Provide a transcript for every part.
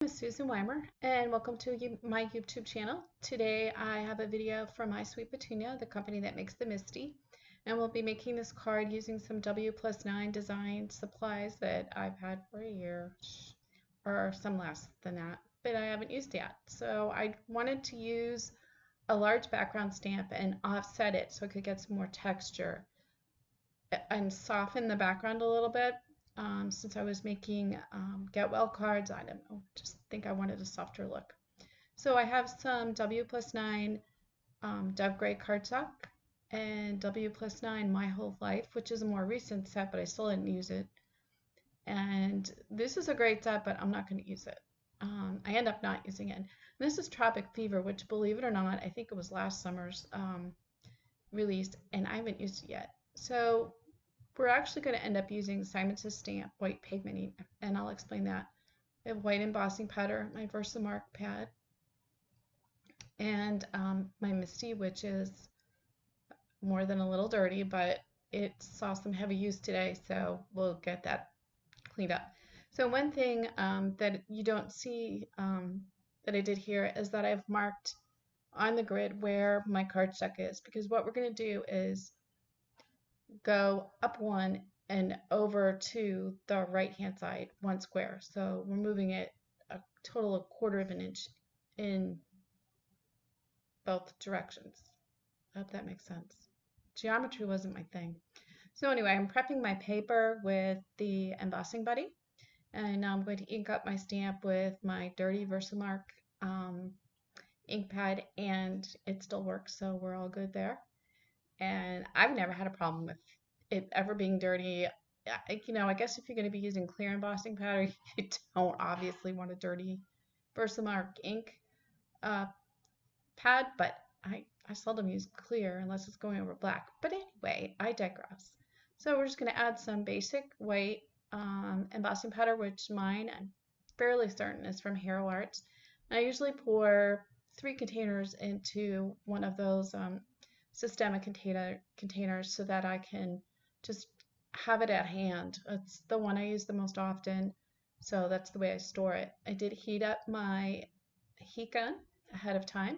Is Susan Weimer, and welcome to my YouTube channel. Today I have a video from My Sweet Petunia, the company that makes the MISTI, and we'll be making this card using some W+9 design supplies that I've had for a year, or some less than that, but I haven't used yet. So I wanted to use a large background stamp and offset it so I could get some more texture and soften the background a little bit. Since I was making get well cards, I don't know, just think I wanted a softer look. So I have some W+9 Dove Gray cardstock and W+9 My Whole Life, which is a more recent set, but I still didn't use it. And this is a great set, but I'm not going to use it. I end up not using it. And this is Tropic Fever, which, believe it or not, I think it was last summer's release, and I haven't used it yet. So we're actually going to end up using Simon Says Stamp white pigment, and I'll explain that. I have white embossing powder, my Versamark pad, and my MISTI, which is more than a little dirty, but it saw some heavy use today, so we'll get that cleaned up. So one thing that you don't see that I did here is that I've marked on the grid where my cardstock is, because what we're going to do is go up one and over to the right hand side, one square. So we're moving it a total of 1/4 of an inch in both directions. I hope that makes sense. Geometry wasn't my thing. So anyway, I'm prepping my paper with the embossing buddy, and now I'm going to ink up my stamp with my dirty Versamark ink pad, and it still works, so we're all good there. And I've never had a problem with it ever being dirty. I guess if you're going to be using clear embossing powder, you don't obviously want a dirty Versamark ink pad, but I seldom use clear unless it's going over black. But anyway, I digress. So we're just going to add some basic white embossing powder, which mine, I'm fairly certain, is from Hero Arts. And I usually pour 3 containers into one of those systemic containers so that I can just have it at hand. It's the one I use the most often, so that's the way I store it. I did heat up my heat gun ahead of time,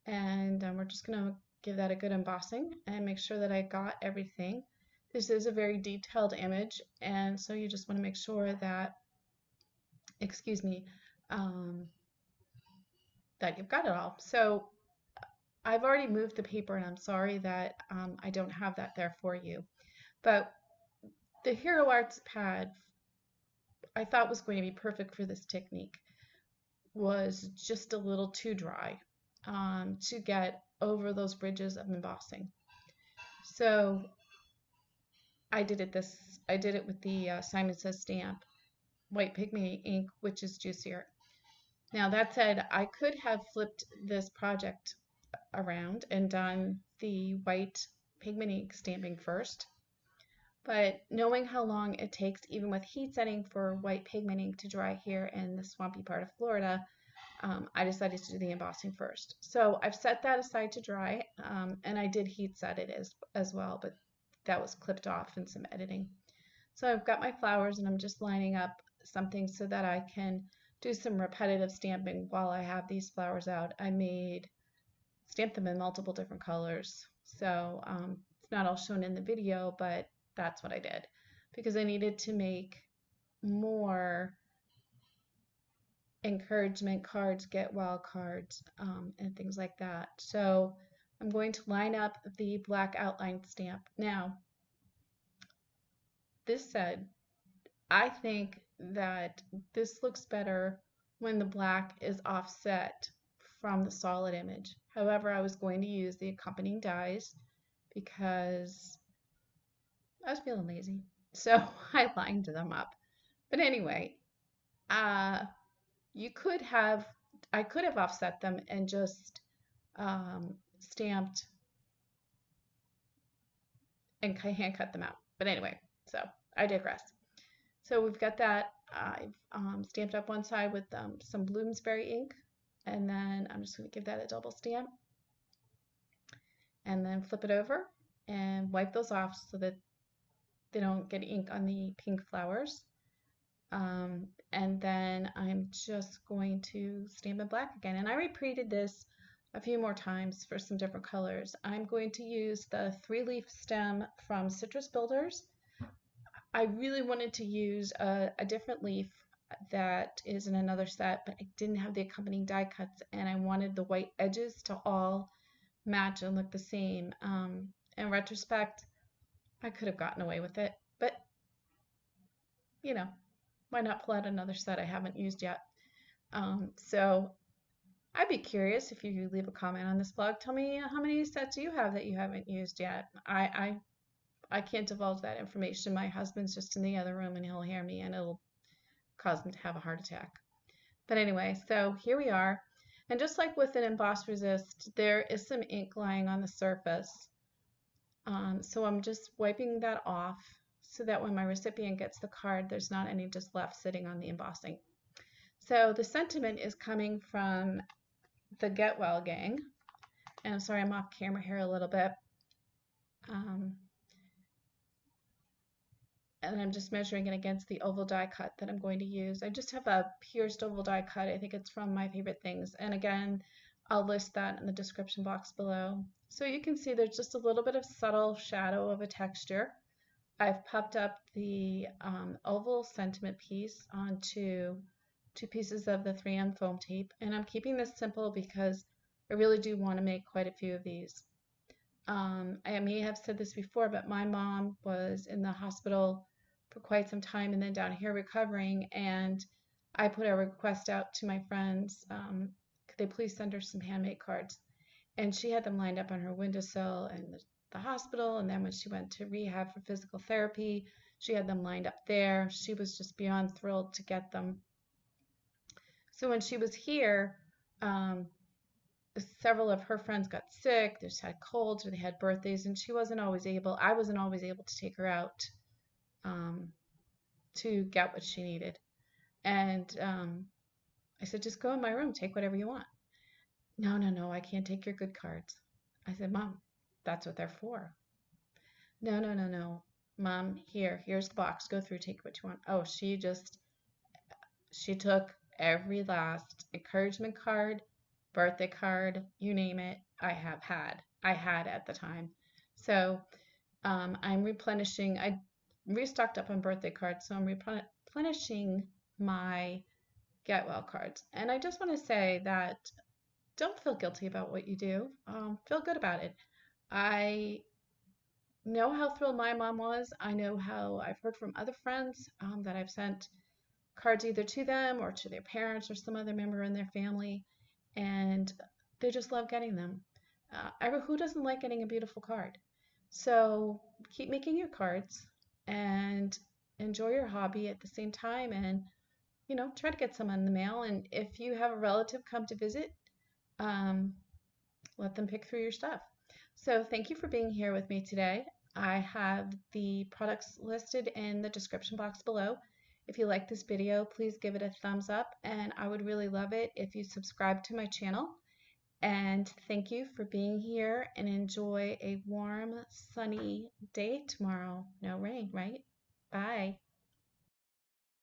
and we're just going to give that a good embossing and make sure that I got everything. This is a very detailed image, and so you just want to make sure that, excuse me, that you've got it all. So I've already moved the paper, and I'm sorry that I don't have that there for you. But the Hero Arts pad I thought was going to be perfect for this technique was just a little too dry to get over those bridges of embossing. So I did it with the Simon Says Stamp white pigment ink, which is juicier. Now that said, I could have flipped this project around and done the white pigment ink stamping first, but knowing how long it takes, even with heat setting, for white pigment ink to dry here in the swampy part of Florida, I decided to do the embossing first. So I've set that aside to dry, and I did heat set it as well, but that was clipped off in some editing. So I've got my flowers, and I'm just lining up something so that I can do some repetitive stamping while I have these flowers out. I stamped them in multiple different colors, so it's not all shown in the video, but that's what I did because I needed to make more encouragement cards, get well cards, and things like that. So I'm going to line up the black outline stamp. Now, this said, I think that this looks better when the black is offset from the solid image. However, I was going to use the accompanying dies because I was feeling lazy, so I lined them up. But anyway, I could have offset them and just stamped and hand cut them out. But anyway, so I digress. So we've got that. I've stamped up one side with some Bloomsberry ink, and then I'm just going to give that a double stamp, and then flip it over and wipe those off so that they don't get ink on the pink flowers. and then I'm just going to stamp in black again. And I repeated this a few more times for some different colors. I'm going to use the 3-leaf stem from Citrus Builders. I really wanted to use a different leaf that is in another set, but I didn't have the accompanying die cuts, and I wanted the white edges to all match and look the same. In retrospect, I could have gotten away with it, but you know, why not pull out another set I haven't used yet? So I'd be curious if you leave a comment on this blog. Tell me how many sets you have that you haven't used yet. I can't divulge that information. My husband's just in the other room and he'll hear me and it'll cause him to have a heart attack. But anyway, so here we are. And just like with an emboss resist, there is some ink lying on the surface. So I'm just wiping that off so that when my recipient gets the card, there's not any just left sitting on the embossing. So the sentiment is coming from the Get Well gang. And I'm sorry, I'm off camera here a little bit. And I'm just measuring it against the oval die cut that I'm going to use. I just have a pierced oval die cut. I think it's from My Favorite Things. And again, I'll list that in the description box below. So you can see there's just a little bit of subtle shadow of a texture. I've popped up the oval sentiment piece onto 2 pieces of the 3M foam tape. And I'm keeping this simple because I really do want to make quite a few of these. I may have said this before, but my mom was in the hospital for quite some time and then down here recovering, and I put a request out to my friends, could they please send her some handmade cards? And she had them lined up on her windowsill in the hospital, and then when she went to rehab for physical therapy, she had them lined up there. She was just beyond thrilled to get them. So when she was here, several of her friends got sick, they just had colds or they had birthdays, and I wasn't always able to take her out to get what she needed. And I said, just go in my room, take whatever you want. No, I can't take your good cards. I said, Mom, that's what they're for. No. Mom, here's the box. Go through, take what you want. Oh, she took every last encouragement card, birthday card, you name it, I had at the time. So I'm replenishing, I restocked up on birthday cards, so I'm replenishing my Get Well cards. And I just want to say that don't feel guilty about what you do. Feel good about it. I know how thrilled my mom was. I know how I've heard from other friends that I've sent cards either to them or to their parents or some other member in their family, and they just love getting them. Who doesn't like getting a beautiful card? So keep making your cards and enjoy your hobby at the same time, and try to get some in the mail. And if you have a relative come to visit, let them pick through your stuff. So thank you for being here with me today. I have the products listed in the description box below. If you like this video, please give it a thumbs up, and I would really love it if you subscribe to my channel. And thank you for being here, and enjoy a warm, sunny day tomorrow. No rain, right? Bye.